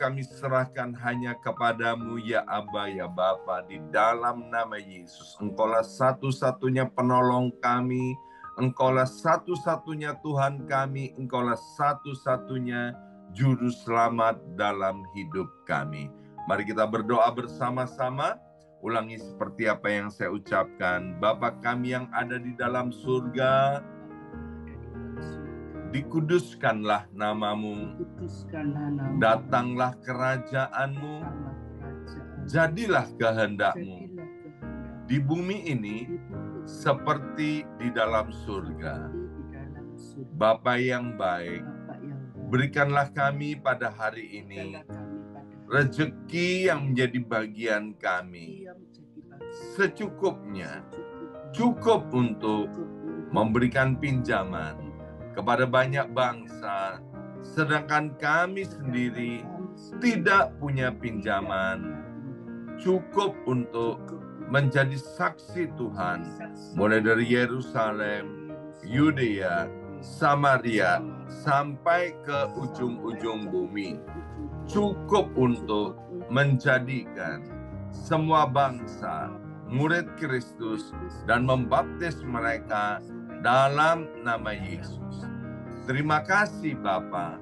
kami serahkan hanya kepadamu ya Aba ya Bapa, di dalam nama Yesus. Engkaulah satu-satunya penolong kami, Engkaulah satu-satunya Tuhan kami, Engkaulah satu-satunya juru selamat dalam hidup kami. Mari kita berdoa bersama-sama. Ulangi seperti apa yang saya ucapkan. Bapa kami yang ada di dalam surga, dikuduskanlah namamu, datanglah kerajaanmu, jadilah kehendakmu di bumi ini seperti di dalam surga. Bapa yang baik, berikanlah kami pada hari ini rezeki yang menjadi bagian kami secukupnya, cukup untuk memberikan pinjaman kepada banyak bangsa, sedangkan kami sendiri tidak punya pinjaman cukup untuk menjadi saksi Tuhan, mulai dari Yerusalem, Yudea, Samaria, sampai ke ujung-ujung bumi. Cukup untuk menjadikan semua bangsa murid Kristus dan membaptis mereka dalam nama Yesus. Terima kasih Bapa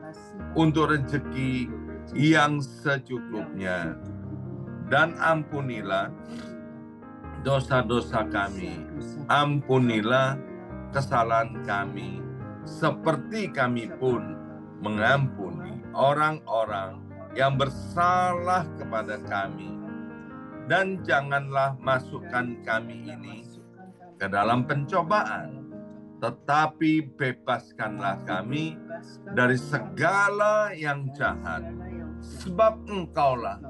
untuk rezeki yang secukupnya, dan ampunilah dosa-dosa kami, ampunilah kesalahan kami, seperti kami pun mengampuni orang-orang yang bersalah kepada kami. Dan janganlah masukkan kami ini ke dalam pencobaan, tetapi bebaskanlah kami dari segala yang jahat, sebab Engkaulah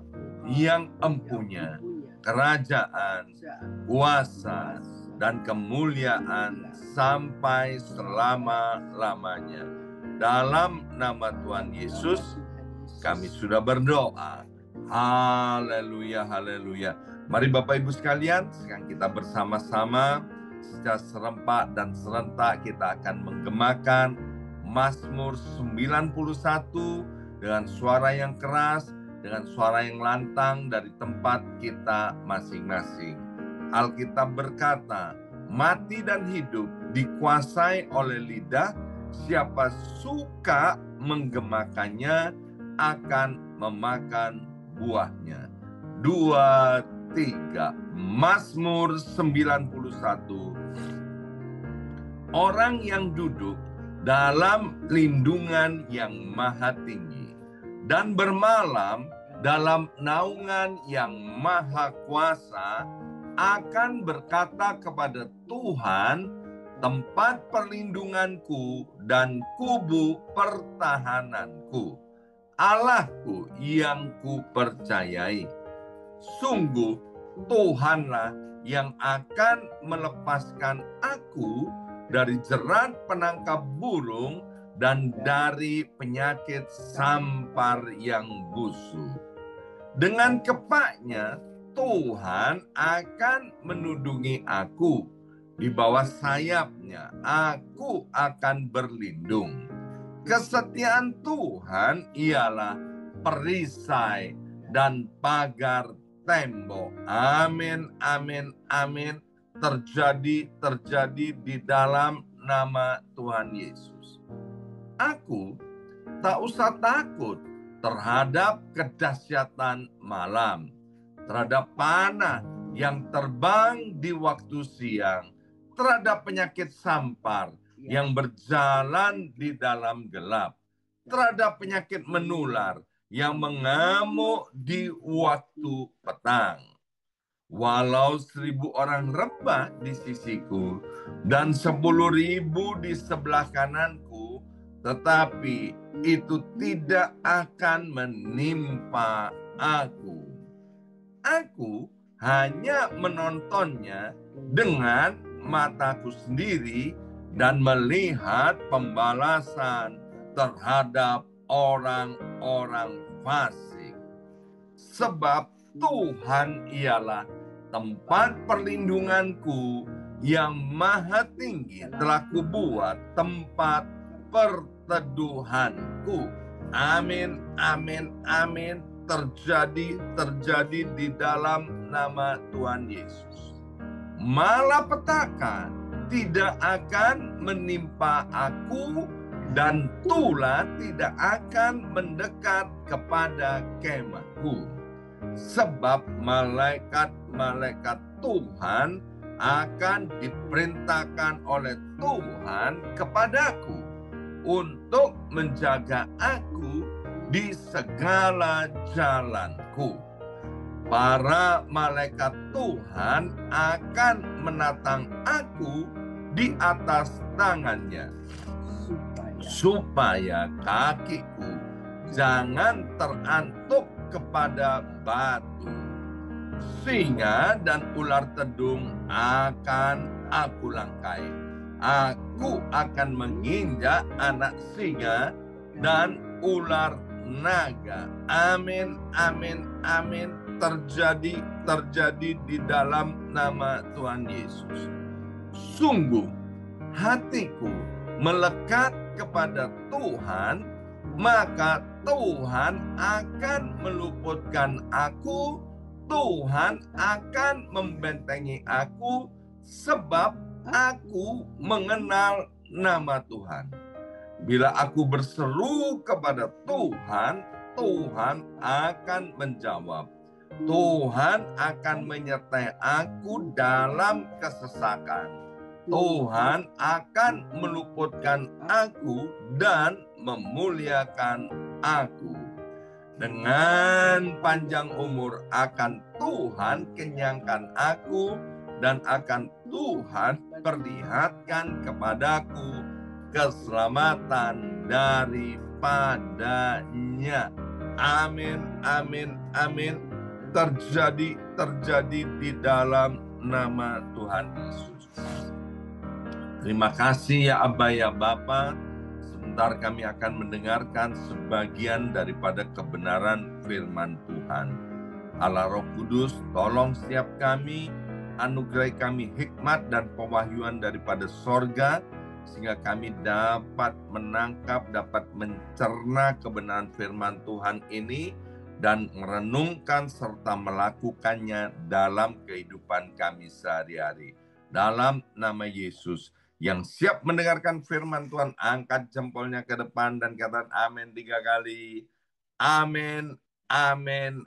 yang empunya kerajaan, kuasa, dan kemuliaan sampai selama-lamanya. Dalam nama Tuhan Yesus kami sudah berdoa. Haleluya, haleluya. Mari Bapak Ibu sekalian, sekarang kita bersama-sama secara serempak dan serentak kita akan menggemakan Mazmur 91 dengan suara yang keras, dengan suara yang lantang dari tempat kita masing-masing. Alkitab berkata, mati dan hidup dikuasai oleh lidah, siapa suka menggemakannya akan memakan buahnya. 2, 3. Mazmur 91. Orang yang duduk dalam lindungan yang maha tinggi dan bermalam dalam naungan yang maha kuasa akan berkata kepada Tuhan, tempat perlindunganku dan kubu pertahananku, Allahku yang kupercayai. Sungguh Tuhanlah yang akan melepaskan aku dari jerat penangkap burung dan dari penyakit sampar yang busuk. Dengan kepaknya Tuhan akan menudungi aku, di bawah sayapnya aku akan berlindung. Kesetiaan Tuhan ialah perisai dan pagar tembok. Amin, amin, amin. Terjadi di dalam nama Tuhan Yesus. Aku tak usah takut terhadap kedahsyatan malam, terhadap panah yang terbang di waktu siang, terhadap penyakit sampar yang berjalan di dalam gelap, terhadap penyakit menular yang mengamuk di waktu petang. Walau 1.000 orang rebah di sisiku dan 10.000 di sebelah kananku, tetapi itu tidak akan menimpa aku. Aku hanya menontonnya dengan mataku sendiri dan melihat pembalasan terhadap orang-orang fasik. Sebab Tuhan ialah tempat perlindunganku, yang maha tinggi telah kubuat tempat perteduhanku. Amin, amin, amin. Terjadi di dalam nama Tuhan Yesus. Malapetaka tidak akan menimpa aku, dan tulah tidak akan mendekat kepada kemahku. Sebab malaikat-malaikat Tuhan akan diperintahkan oleh Tuhan kepadaku untuk menjaga aku di segala jalanku. Para malaikat Tuhan akan menatang aku di atas tangannya, supaya kakiku jangan terantuk kepada batu. Singa dan ular tedung akan aku langkai. Aku akan menginjak anak singa dan ular naga. Amin, amin, amin. Terjadi di dalam nama Tuhan Yesus. Sungguh hatiku melekat kepada Tuhan, maka Tuhan akan meluputkan aku. Tuhan akan membentengi aku, sebab aku mengenal nama Tuhan. Bila aku berseru kepada Tuhan, Tuhan akan menjawab. Tuhan akan menyertai aku dalam kesesakan. Tuhan akan meluputkan aku dan memuliakan aku. Dengan panjang umur akan Tuhan kenyangkan aku, dan akan Tuhan perlihatkan kepadaku keselamatan daripadanya. Amin, amin, amin. Terjadi di dalam nama Tuhan Yesus. Terima kasih ya Abba ya Bapa. Sebentar kami akan mendengarkan sebagian daripada kebenaran firman Tuhan. Allah Roh Kudus, tolong setiap kami, anugerahi kami hikmat dan pewahyuan daripada sorga, sehingga kami dapat menangkap, dapat mencerna kebenaran firman Tuhan ini, dan merenungkan serta melakukannya dalam kehidupan kami sehari-hari. Dalam nama Yesus. Yang siap mendengarkan firman Tuhan, angkat jempolnya ke depan dan katakan amin 3 kali. Amin, amin,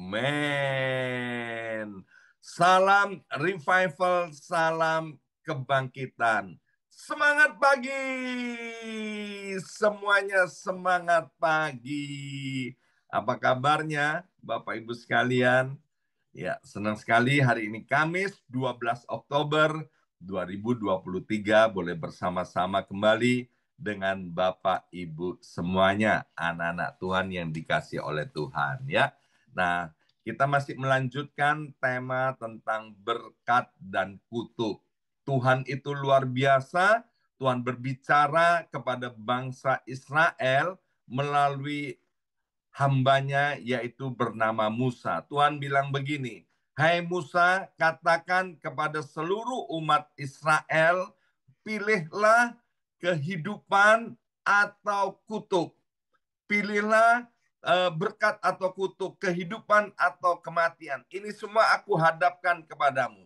amin. Salam revival, salam kebangkitan. Semangat pagi. Semuanya semangat pagi. Apa kabarnya Bapak Ibu sekalian? Ya, senang sekali hari ini Kamis 12 Oktober 2023 boleh bersama-sama kembali dengan Bapak Ibu semuanya, anak-anak Tuhan yang dikasih oleh Tuhan ya. Nah, kita masih melanjutkan tema tentang berkat dan kutuk. Tuhan itu luar biasa. Tuhan berbicara kepada bangsa Israel melalui hambanya yaitu bernama Musa. Tuhan bilang begini, hai Musa, katakan kepada seluruh umat Israel, pilihlah kehidupan atau kutuk. Pilihlah berkat atau kutuk, kehidupan atau kematian. Ini semua aku hadapkan kepadamu.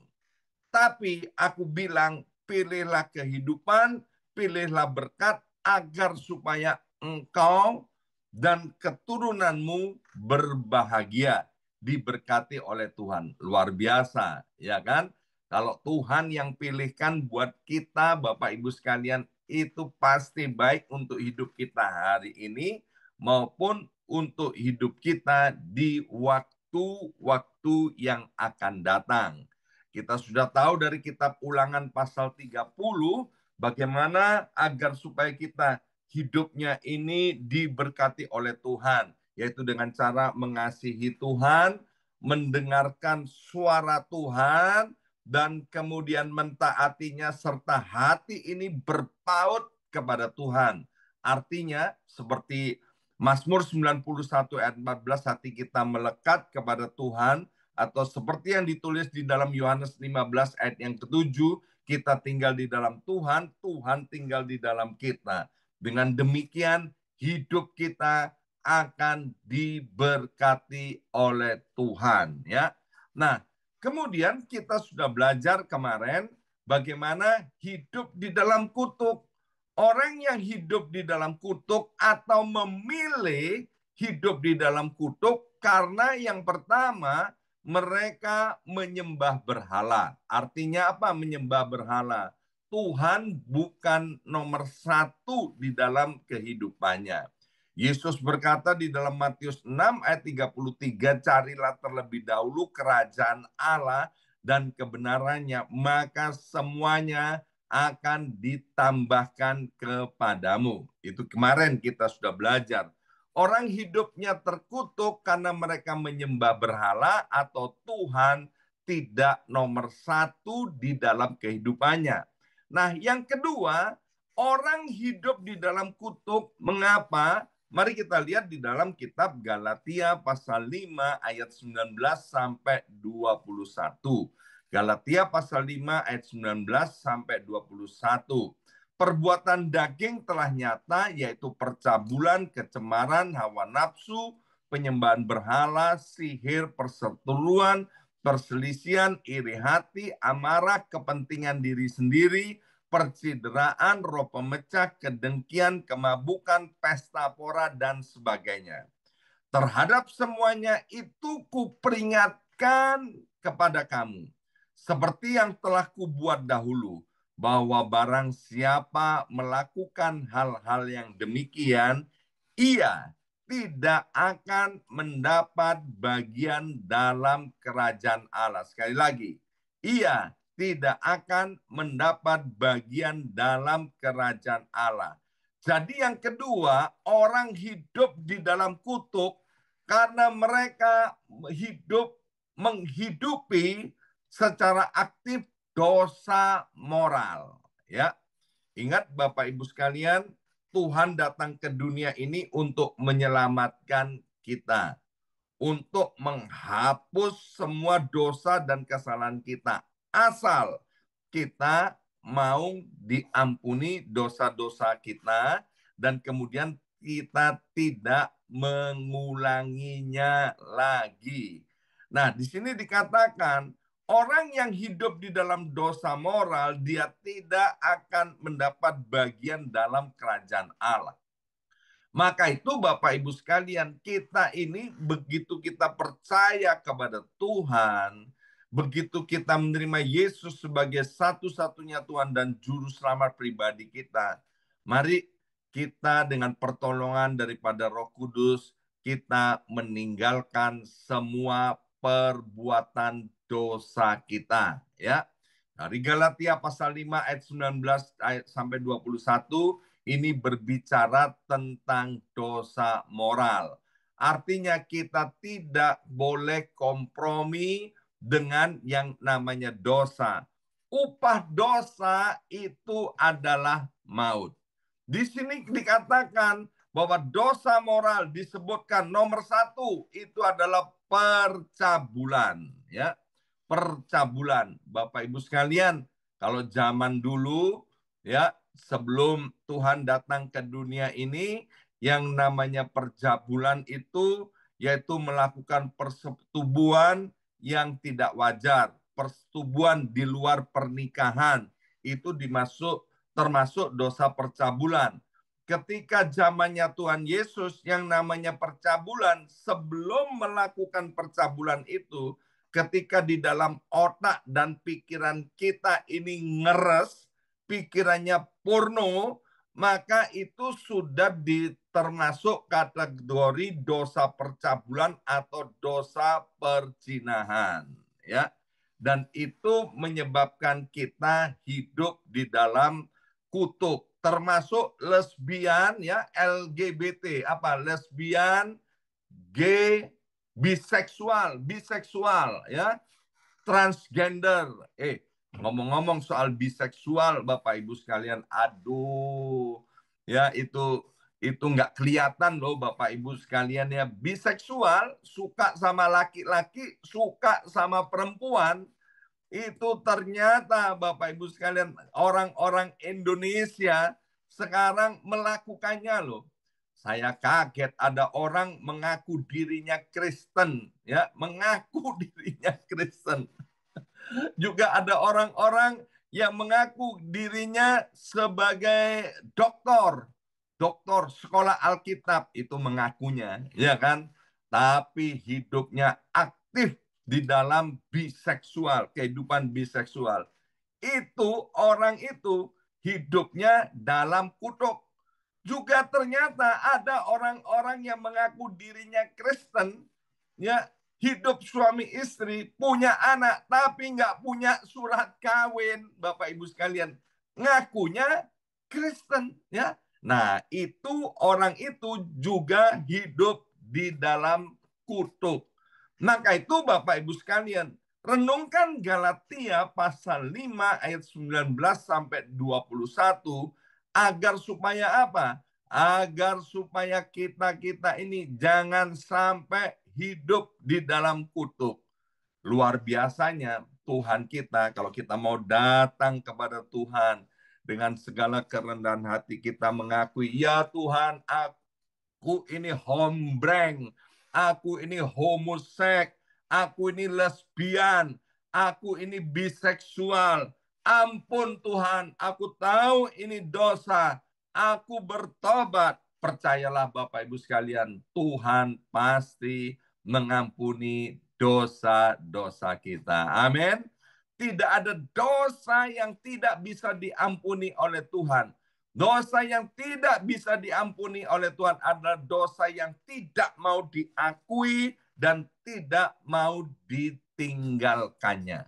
Tapi aku bilang, pilihlah kehidupan, pilihlah berkat, agar supaya engkau dan keturunanmu berbahagia, diberkati oleh Tuhan. Luar biasa, ya kan? Kalau Tuhan yang pilihkan buat kita, Bapak Ibu sekalian, itu pasti baik untuk hidup kita hari ini, maupun untuk hidup kita di waktu-waktu yang akan datang. Kita sudah tahu dari kitab Ulangan pasal 30, bagaimana agar supaya kita hidupnya ini diberkati oleh Tuhan, yaitu dengan cara mengasihi Tuhan, mendengarkan suara Tuhan, dan kemudian mentaatinya, serta hati ini berpaut kepada Tuhan. Artinya seperti Mazmur 91 ayat 14, hati kita melekat kepada Tuhan, atau seperti yang ditulis di dalam Yohanes 15 ayat yang ke-7, kita tinggal di dalam Tuhan, Tuhan tinggal di dalam kita. Dengan demikian, hidup kita akan diberkati oleh Tuhan, ya. Nah, kemudian kita sudah belajar kemarin bagaimana hidup di dalam kutuk. Orang yang hidup di dalam kutuk atau memilih hidup di dalam kutuk karena yang pertama mereka menyembah berhala. Artinya apa menyembah berhala? Tuhan bukan nomor satu di dalam kehidupannya. Yesus berkata di dalam Matius 6 ayat 33, carilah terlebih dahulu kerajaan Allah dan kebenarannya, maka semuanya akan ditambahkan kepadamu. Itu kemarin kita sudah belajar. Orang hidupnya terkutuk karena mereka menyembah berhala atau Tuhan tidak nomor satu di dalam kehidupannya. Nah, yang kedua, orang hidup di dalam kutuk. Mengapa? Mari kita lihat di dalam kitab Galatia pasal 5 ayat 19 sampai 21. Galatia pasal 5 ayat 19 sampai 21. Perbuatan daging telah nyata, yaitu percabulan, kecemaran, hawa nafsu, penyembahan berhala, sihir, perseteruan, perselisihan, iri hati, amarah, kepentingan diri sendiri, percideraan, roh pemecah, kedengkian, kemabukan, pesta pora, dan sebagainya. Terhadap semuanya itu kuperingatkan kepada kamu, seperti yang telah kubuat dahulu, bahwa barang siapa melakukan hal-hal yang demikian, ia tidak akan mendapat bagian dalam kerajaan Allah. Sekali lagi, ia tidak akan mendapat bagian dalam kerajaan Allah. Jadi yang kedua, orang hidup di dalam kutuk karena mereka menghidupi secara aktif dosa moral. Ya, ingat Bapak Ibu sekalian, Tuhan datang ke dunia ini untuk menyelamatkan kita, untuk menghapus semua dosa dan kesalahan kita. Asal kita mau diampuni dosa-dosa kita dan kemudian kita tidak mengulanginya lagi. Nah, di sini dikatakan orang yang hidup di dalam dosa moral, dia tidak akan mendapat bagian dalam kerajaan Allah. Maka itu Bapak Ibu sekalian, kita ini begitu kita percaya kepada Tuhan, begitu kita menerima Yesus sebagai satu-satunya Tuhan dan Juru Selamat pribadi kita, mari kita dengan pertolongan daripada Roh Kudus, kita meninggalkan semua perbuatan dosa kita. Ya, dari Galatia pasal 5 ayat 19 sampai 21, ini berbicara tentang dosa moral. Artinya kita tidak boleh kompromi dengan yang namanya dosa. Upah dosa itu adalah maut. Di sini dikatakan bahwa dosa moral disebutkan nomor satu itu adalah percabulan. Ya, percabulan. Bapak Ibu sekalian, kalau zaman dulu ya sebelum Tuhan datang ke dunia ini, yang namanya percabulan itu yaitu melakukan persetubuhan yang tidak wajar, persetubuhan di luar pernikahan, itu termasuk dosa percabulan. Ketika zamannya Tuhan Yesus, yang namanya percabulan, sebelum melakukan percabulan itu, ketika di dalam otak dan pikiran kita ini ngeres, pikirannya porno, maka itu sudah termasuk kategori dosa percabulan atau dosa perzinahan, ya. Dan itu menyebabkan kita hidup di dalam kutuk, termasuk lesbian, ya, LGBT, apa lesbian, gay, biseksual, ya, transgender. Ngomong-ngomong soal biseksual, Bapak Ibu sekalian, aduh, ya itu nggak kelihatan loh Bapak Ibu sekalian ya. Biseksual suka sama laki-laki, suka sama perempuan, itu ternyata Bapak Ibu sekalian orang-orang Indonesia sekarang melakukannya loh. Saya kaget ada orang mengaku dirinya Kristen, ya, mengaku dirinya Kristen. Juga ada orang-orang yang mengaku dirinya sebagai doktor sekolah Alkitab, itu mengakunya, ya kan? Tapi hidupnya aktif di dalam biseksual, kehidupan biseksual. Orang itu hidupnya dalam kutuk. Juga ternyata ada orang-orang yang mengaku dirinya Kristen, ya, hidup suami istri, punya anak, tapi nggak punya surat kawin, Bapak Ibu sekalian. Ngakunya Kristen, ya. Nah, orang itu juga hidup di dalam kutuk. Maka itu Bapak Ibu sekalian, renungkan Galatia pasal 5 ayat 19 sampai 21 agar supaya apa? Agar supaya kita ini jangan sampai hidup di dalam kutuk. Luar biasanya Tuhan kita, kalau kita mau datang kepada Tuhan dengan segala kerendahan hati, kita mengakui, ya Tuhan, aku ini hombreng, aku ini homoseks, aku ini lesbian, aku ini biseksual. Ampun Tuhan, aku tahu ini dosa, aku bertobat. Percayalah Bapak Ibu sekalian, Tuhan pasti mengampuni dosa-dosa kita. Amin. Tidak ada dosa yang tidak bisa diampuni oleh Tuhan. Dosa yang tidak bisa diampuni oleh Tuhan adalah dosa yang tidak mau diakui dan tidak mau ditinggalkannya.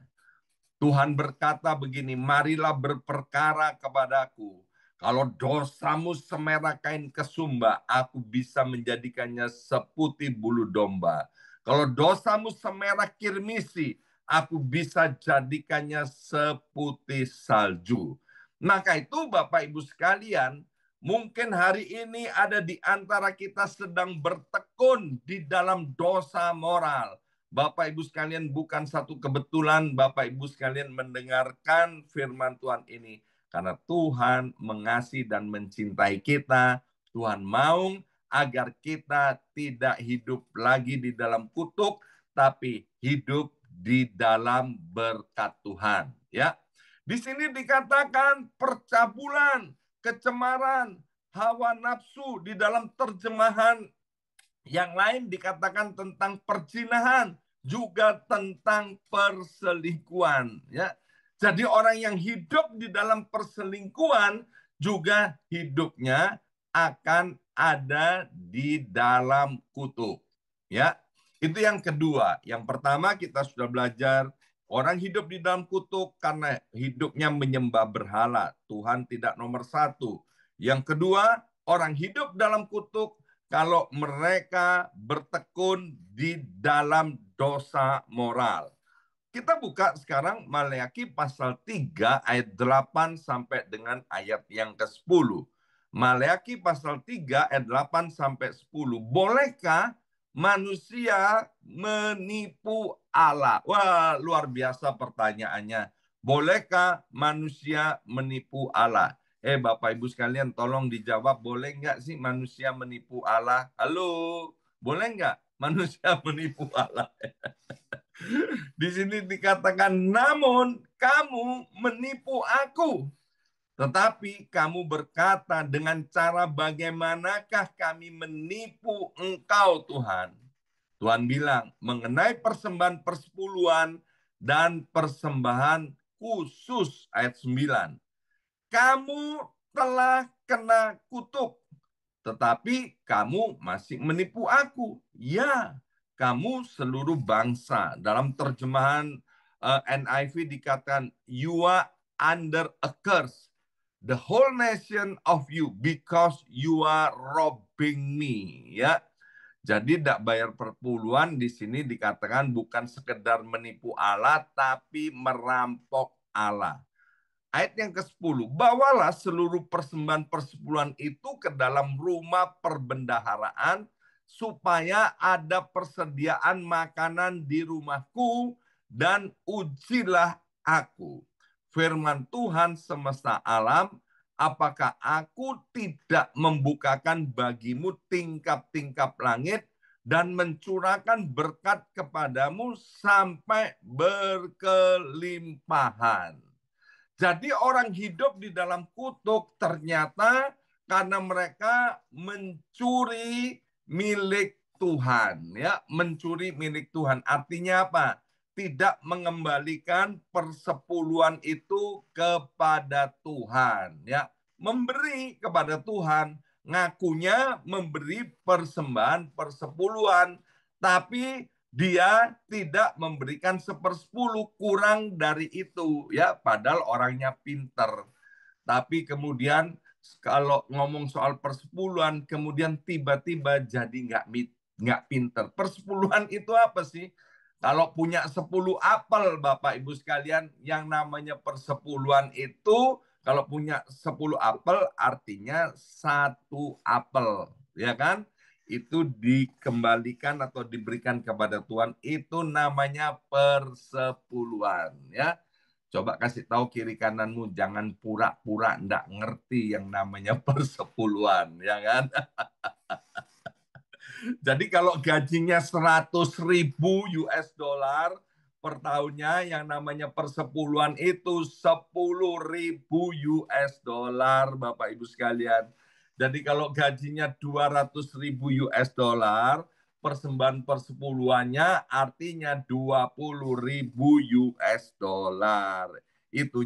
Tuhan berkata begini, marilah berperkara kepadaku. Kalau dosamu semerah kain kesumba, aku bisa menjadikannya seputih bulu domba. Kalau dosamu semerah kirmisi, aku bisa jadikannya seputih salju. Maka itu Bapak Ibu sekalian, mungkin hari ini ada di antara kita sedang bertekun di dalam dosa moral. Bapak Ibu sekalian, bukan satu kebetulan Bapak Ibu sekalian mendengarkan firman Tuhan ini. Karena Tuhan mengasihi dan mencintai kita. Tuhan mau agar kita tidak hidup lagi di dalam kutuk, tapi hidup di dalam berkat Tuhan. Ya, di sini dikatakan percabulan, kecemaran, hawa nafsu. Di dalam terjemahan yang lain dikatakan tentang perzinahan, juga tentang perselingkuhan, ya. Jadi orang yang hidup di dalam perselingkuhan juga hidupnya akan ada di dalam kutuk, ya. Itu yang kedua. Yang pertama kita sudah belajar, orang hidup di dalam kutuk karena hidupnya menyembah berhala. Tuhan tidak nomor satu. Yang kedua, orang hidup dalam kutuk kalau mereka bertekun di dalam dosa moral. Kita buka sekarang Maleakhi pasal 3 ayat 8 sampai dengan ayat yang ke-10. Maleakhi pasal 3 ayat 8 sampai 10. Bolehkah manusia menipu Allah? Wah, luar biasa pertanyaannya. Bolehkah manusia menipu Allah? Bapak Ibu sekalian, tolong dijawab, boleh nggak sih manusia menipu Allah? Halo, boleh nggak manusia menipu Allah? Di sini dikatakan, namun kamu menipu aku. Tetapi kamu berkata, dengan cara bagaimanakah kami menipu engkau Tuhan? Tuhan bilang, mengenai persembahan persepuluhan dan persembahan khusus, ayat 9. Kamu telah kena kutuk, tetapi kamu masih menipu aku. Ya, kamu seluruh bangsa. Dalam terjemahan NIV dikatakan, you are under a curse, the whole nation of you, because you are robbing me. Ya, jadi tidak bayar perpuluhan di sini dikatakan bukan sekedar menipu Allah, tapi merampok Allah. Ayat yang ke-10, bawalah seluruh persembahan persepuluhan itu ke dalam rumah perbendaharaan, supaya ada persediaan makanan di rumahku, dan ujilah aku. Firman Tuhan semesta alam, apakah aku tidak membukakan bagimu tingkap-tingkap langit dan mencurahkan berkat kepadamu sampai berkelimpahan. Jadi orang hidup di dalam kutuk ternyata karena mereka mencuri milik Tuhan, ya, mencuri milik Tuhan. Artinya apa? Tidak mengembalikan persepuluhan itu kepada Tuhan, ya. Memberi kepada Tuhan, ngakunya memberi persembahan persepuluhan, tapi dia tidak memberikan 1/10, kurang dari itu, ya, padahal orangnya pinter. Tapi kemudian kalau ngomong soal persepuluhan, kemudian tiba-tiba jadi nggak pinter. Persepuluhan itu apa sih? Kalau punya 10 apel, Bapak Ibu sekalian, yang namanya persepuluhan itu, kalau punya 10 apel artinya 1 apel, ya kan? Itu dikembalikan atau diberikan kepada Tuhan, itu namanya persepuluhan, ya. Coba kasih tahu kiri kananmu, jangan pura-pura ndak ngerti yang namanya persepuluhan, ya kan? Jadi kalau gajinya 100.000 US dollar per tahunnya, yang namanya persepuluhan itu 10.000 US dollar, Bapak Ibu sekalian. Jadi kalau gajinya 200.000 US dollar, persembahan persepuluhannya artinya 20.000 US dollar. Itu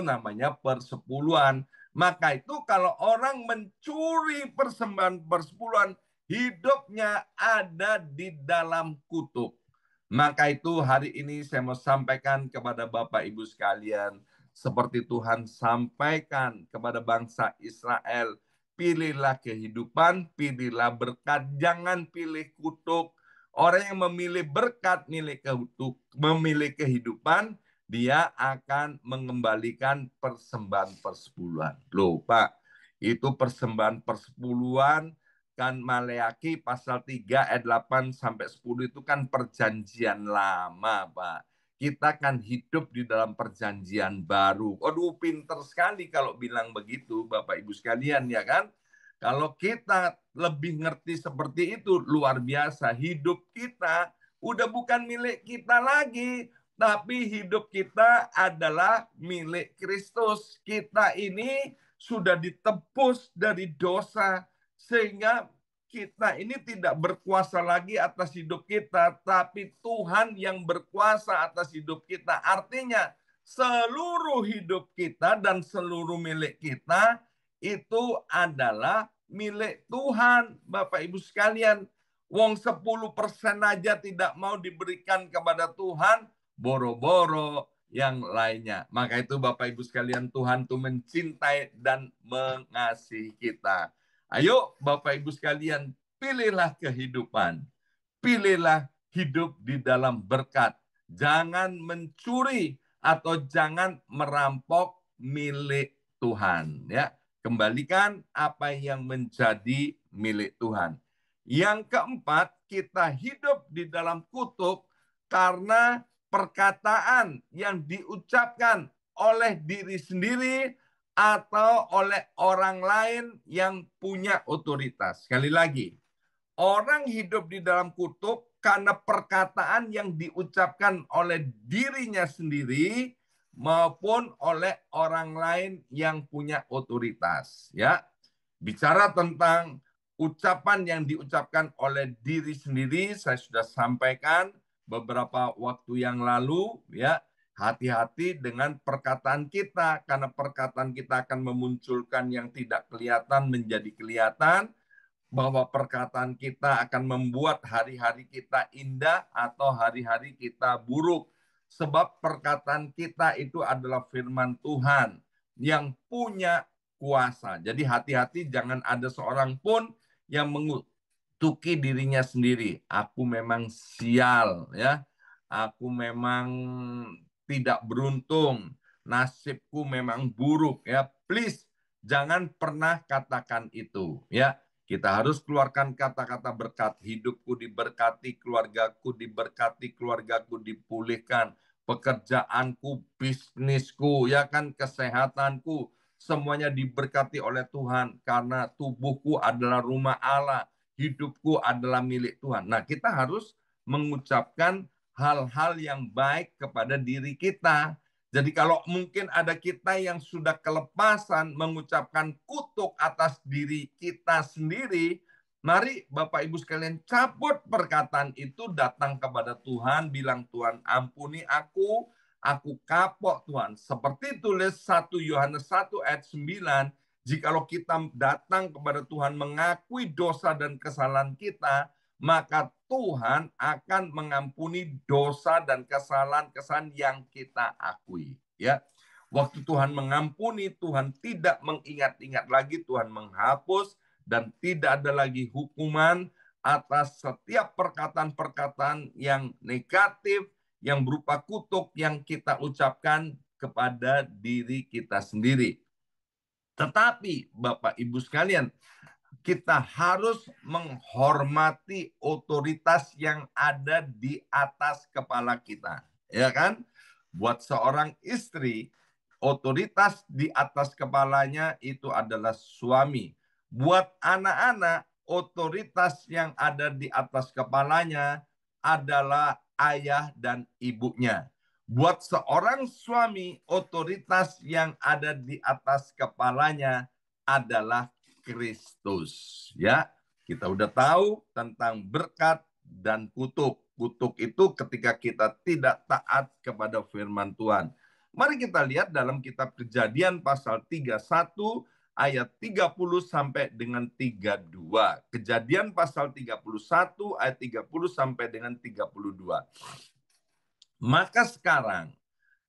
namanya persepuluhan. Maka itu kalau orang mencuri persembahan persepuluhan, hidupnya ada di dalam kutuk. Maka itu hari ini saya mau sampaikan kepada Bapak Ibu sekalian, seperti Tuhan sampaikan kepada bangsa Israel, pilihlah kehidupan, pilihlah berkat, jangan pilih kutuk. Orang yang memilih berkat, memilih kehidupan, dia akan mengembalikan persembahan persepuluhan. Loh Pak, itu persembahan persepuluhan kan Maleaki pasal 3 ayat 8 sampai 10 itu kan perjanjian lama, Pak. Kita kan hidup di dalam perjanjian baru. Aduh, pinter sekali kalau bilang begitu, Bapak Ibu sekalian, ya kan? Kalau kita lebih ngerti seperti itu, luar biasa. Hidup kita udah bukan milik kita lagi, tapi hidup kita adalah milik Kristus. Kita ini sudah ditebus dari dosa, sehingga kita ini tidak berkuasa lagi atas hidup kita, tapi Tuhan yang berkuasa atas hidup kita. Artinya seluruh hidup kita dan seluruh milik kita itu adalah milik Tuhan, Bapak Ibu sekalian. Wong 10% aja tidak mau diberikan kepada Tuhan, boro-boro yang lainnya. Maka itu Bapak Ibu sekalian, Tuhan tuh mencintai dan mengasihi kita. Ayo Bapak Ibu sekalian, pilihlah kehidupan. Pilihlah hidup di dalam berkat. Jangan mencuri atau jangan merampok milik Tuhan, ya. Kembalikan apa yang menjadi milik Tuhan. Yang keempat, kita hidup di dalam kutuk karena perkataan yang diucapkan oleh diri sendiri atau oleh orang lain yang punya otoritas. Sekali lagi, orang hidup di dalam kutuk karena perkataan yang diucapkan oleh dirinya sendiri maupun oleh orang lain yang punya otoritas, ya. Bicara tentang ucapan yang diucapkan oleh diri sendiri, saya sudah sampaikan beberapa waktu yang lalu, ya. Hati-hati dengan perkataan kita, karena perkataan kita akan memunculkan yang tidak kelihatan menjadi kelihatan, bahwa perkataan kita akan membuat hari-hari kita indah atau hari-hari kita buruk. Sebab perkataan kita itu adalah firman Tuhan yang punya kuasa. Jadi hati-hati jangan ada seorang pun yang mengutuki dirinya sendiri. Aku memang sial, ya. Aku memang tidak beruntung. Nasibku memang buruk, ya. Please jangan pernah katakan itu, ya. Kita harus keluarkan kata-kata berkat. Hidupku diberkati, keluargaku dipulihkan, pekerjaanku, bisnisku, ya kan, kesehatanku, semuanya diberkati oleh Tuhan karena tubuhku adalah rumah Allah, hidupku adalah milik Tuhan. Nah, kita harus mengucapkan hal-hal yang baik kepada diri kita. Jadi kalau mungkin ada kita yang sudah kelepasan mengucapkan kutuk atas diri kita sendiri, mari Bapak Ibu sekalian cabut perkataan itu, datang kepada Tuhan, bilang, Tuhan ampuni aku kapok Tuhan. Seperti tulis 1 Yohanes 1 ayat 9, jikalau kita datang kepada Tuhan mengakui dosa dan kesalahan kita, maka Tuhan akan mengampuni dosa dan kesalahan-kesalahan yang kita akui. Ya, waktu Tuhan mengampuni, Tuhan tidak mengingat-ingat lagi, Tuhan menghapus dan tidak ada lagi hukuman atas setiap perkataan-perkataan yang negatif, yang berupa kutuk yang kita ucapkan kepada diri kita sendiri. Tetapi Bapak Ibu sekalian, kita harus menghormati otoritas yang ada di atas kepala kita, ya kan? Buat seorang istri, otoritas di atas kepalanya itu adalah suami. Buat anak-anak, otoritas yang ada di atas kepalanya adalah ayah dan ibunya. Buat seorang suami, otoritas yang ada di atas kepalanya adalah Kristus. Ya, kita udah tahu tentang berkat dan kutuk. Kutuk itu ketika kita tidak taat kepada firman Tuhan. Mari kita lihat dalam kitab Kejadian pasal 31 ayat 30 sampai dengan 32. Kejadian pasal 31 ayat 30 sampai dengan 32. Maka sekarang,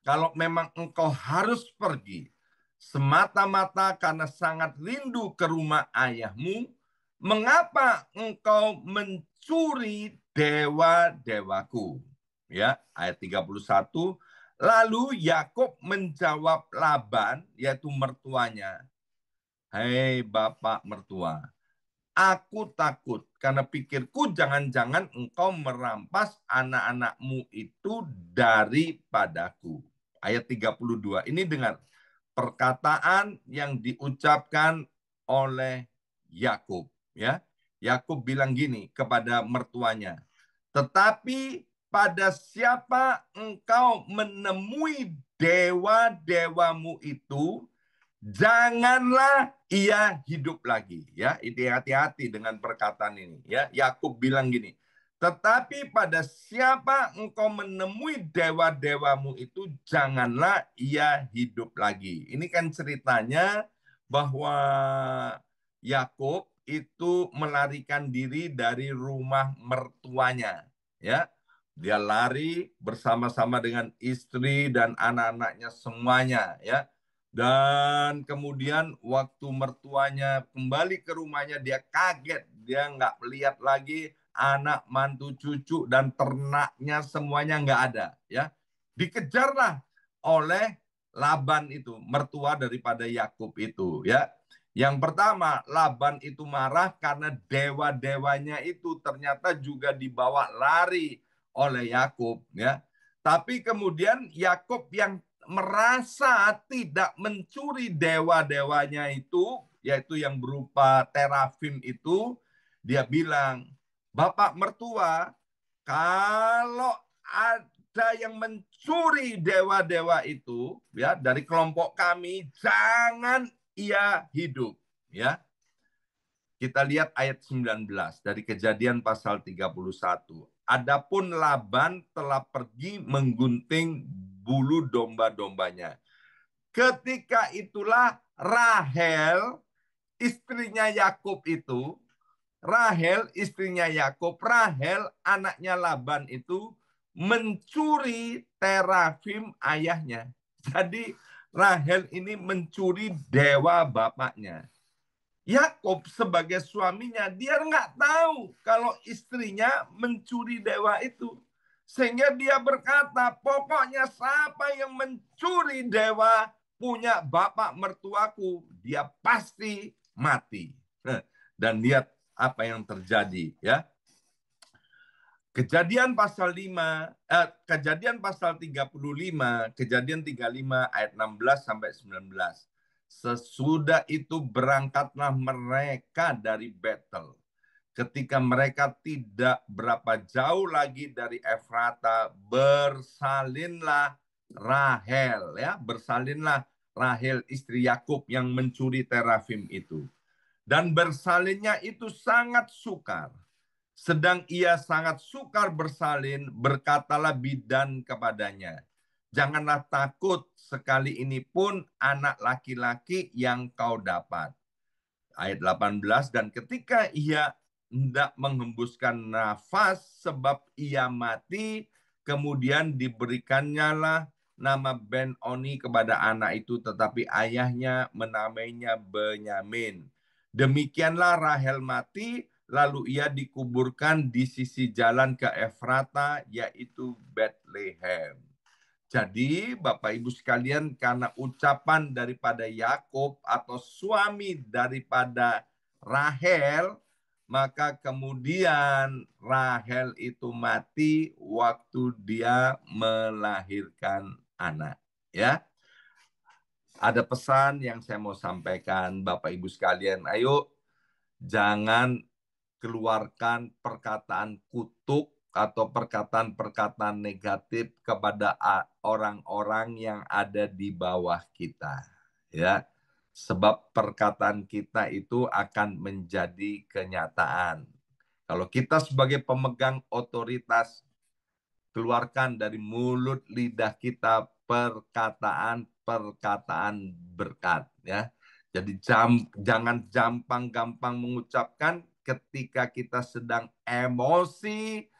kalau memang engkau harus pergi semata-mata karena sangat rindu ke rumah ayahmu, mengapa engkau mencuri dewa-dewaku? Ya, ayat 31. Lalu Yakub menjawab Laban, yaitu mertuanya, "Hei Bapak mertua, aku takut karena pikirku jangan-jangan engkau merampas anak-anakmu itu daripadaku." Ayat 32. Ini dengar perkataan yang diucapkan oleh Yakub, ya. Yakub bilang gini kepada mertuanya, "Tetapi pada siapa engkau menemui dewa-dewamu itu, janganlah ia hidup lagi." Ya, itu hati-hati dengan perkataan ini. Ya, Yakub bilang gini, "Tetapi pada siapa engkau menemui dewa-dewamu itu, janganlah ia hidup lagi." Ini kan ceritanya bahwa Yakub itu melarikan diri dari rumah mertuanya. Ya, dia lari bersama-sama dengan istri dan anak-anaknya semuanya. Ya, dan kemudian waktu mertuanya kembali ke rumahnya, dia kaget. Dia nggak melihat lagi anak, mantu, cucu, dan ternaknya semuanya nggak ada. Ya, dikejarlah oleh Laban itu, mertua daripada Yakub itu. Ya, yang pertama, Laban itu marah karena dewa-dewanya itu ternyata juga dibawa lari oleh Yakub. Ya, tapi kemudian Yakub yang merasa tidak mencuri dewa-dewanya itu, yaitu yang berupa terafim itu, dia bilang, "Bapak mertua, kalau ada yang mencuri dewa-dewa itu, ya, dari kelompok kami, jangan ia hidup." Ya, kita lihat ayat 19 dari Kejadian pasal 31. Adapun Laban telah pergi menggunting bulu domba-dombanya. Ketika itulah Rahel, istrinya Yakub itu, Rahel istrinya Yakub, Rahel anaknya Laban itu mencuri terafim ayahnya. Jadi Rahel ini mencuri dewa bapaknya. Yakub sebagai suaminya, dia nggak tahu kalau istrinya mencuri dewa itu. Sehingga dia berkata, pokoknya siapa yang mencuri dewa punya bapak mertuaku, dia pasti mati. Dan lihat apa yang terjadi, ya. Kejadian pasal 5, Kejadian pasal 35, Kejadian 35 ayat 16 sampai 19. Sesudah itu berangkatlah mereka dari Betel. Ketika mereka tidak berapa jauh lagi dari Efrata, bersalinlah Rahel, ya, bersalinlah Rahel istri Yakub yang mencuri terafim itu. Dan bersalinnya itu sangat sukar. Sedang ia sangat sukar bersalin, berkatalah bidan kepadanya, janganlah takut, sekali ini pun anak laki-laki yang kau dapat. Ayat 18, dan ketika ia hendak menghembuskan nafas sebab ia mati, kemudian diberikannya lah nama Ben-Oni kepada anak itu, tetapi ayahnya menamainya Benyamin. Demikianlah Rahel mati, lalu ia dikuburkan di sisi jalan ke Efrata, yaitu Bethlehem. Jadi Bapak Ibu sekalian, karena ucapan daripada Yakub atau suami daripada Rahel, maka kemudian Rahel itu mati waktu dia melahirkan anak. Ya, ada pesan yang saya mau sampaikan Bapak Ibu sekalian. Ayo jangan keluarkan perkataan kutuk atau perkataan-perkataan negatif kepada orang-orang yang ada di bawah kita, ya. Sebab perkataan kita itu akan menjadi kenyataan. Kalau kita sebagai pemegang otoritas, keluarkan dari mulut lidah kita perkataan-perkataan berkat, ya. Jadi jangan gampang-gampang mengucapkan ketika kita sedang emosi,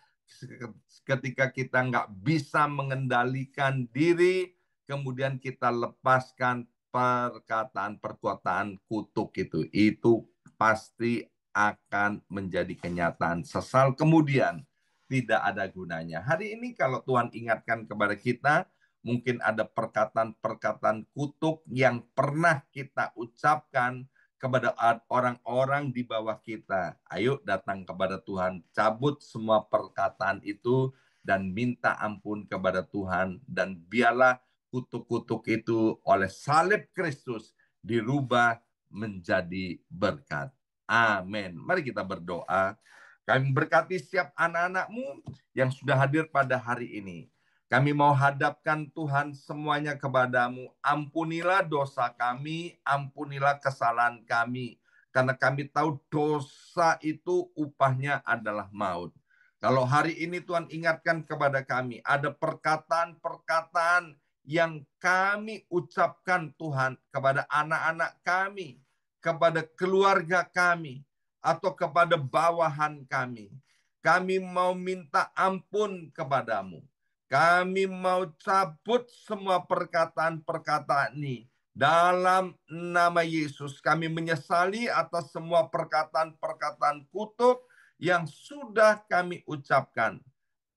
ketika kita nggak bisa mengendalikan diri, kemudian kita lepaskan perkataan-perkataan kutuk itu pasti akan menjadi kenyataan sesal kemudian tidak ada gunanya. Hari ini kalau Tuhan ingatkan kepada kita, mungkin ada perkataan-perkataan kutuk yang pernah kita ucapkan kepada orang-orang di bawah kita. Ayo datang kepada Tuhan, cabut semua perkataan itu dan minta ampun kepada Tuhan. Dan biarlah kutuk-kutuk itu oleh salib Kristus dirubah menjadi berkat. Amin. Mari kita berdoa. Kami berkati setiap anak-anak-Mu yang sudah hadir pada hari ini. Kami mau hadapkan Tuhan semuanya kepada-Mu. Ampunilah dosa kami, ampunilah kesalahan kami. Karena kami tahu dosa itu upahnya adalah maut. Kalau hari ini Tuhan ingatkan kepada kami, ada perkataan-perkataan yang kami ucapkan Tuhan kepada anak-anak kami, kepada keluarga kami, atau kepada bawahan kami. Kami mau minta ampun kepadamu. Kami mau cabut semua perkataan-perkataan ini. Dalam nama Yesus, kami menyesali atas semua perkataan-perkataan kutuk yang sudah kami ucapkan.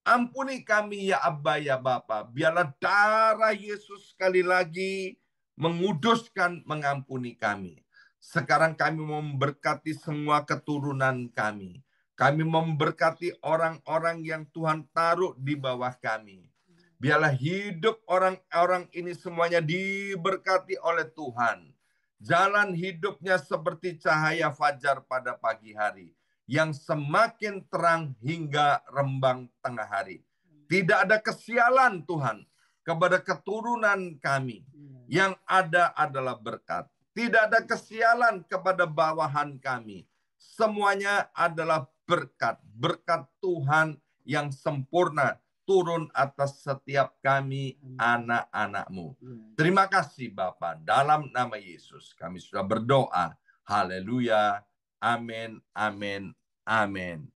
Ampuni kami ya Abba ya Bapa. Biarlah darah Yesus sekali lagi menguduskan, mengampuni kami. Sekarang kami memberkati semua keturunan kami. Kami memberkati orang-orang yang Tuhan taruh di bawah kami. Biarlah hidup orang-orang ini semuanya diberkati oleh Tuhan. Jalan hidupnya seperti cahaya fajar pada pagi hari, yang semakin terang hingga rembang tengah hari. Tidak ada kesialan Tuhan kepada keturunan kami. Yang ada adalah berkat. Tidak ada kesialan kepada bawahan kami. Semuanya adalah berkat. Berkat Tuhan yang sempurna turun atas setiap kami anak-anak-Mu. Terima kasih Bapa. Dalam nama Yesus kami sudah berdoa. Haleluya. Amin. Amin. Amin.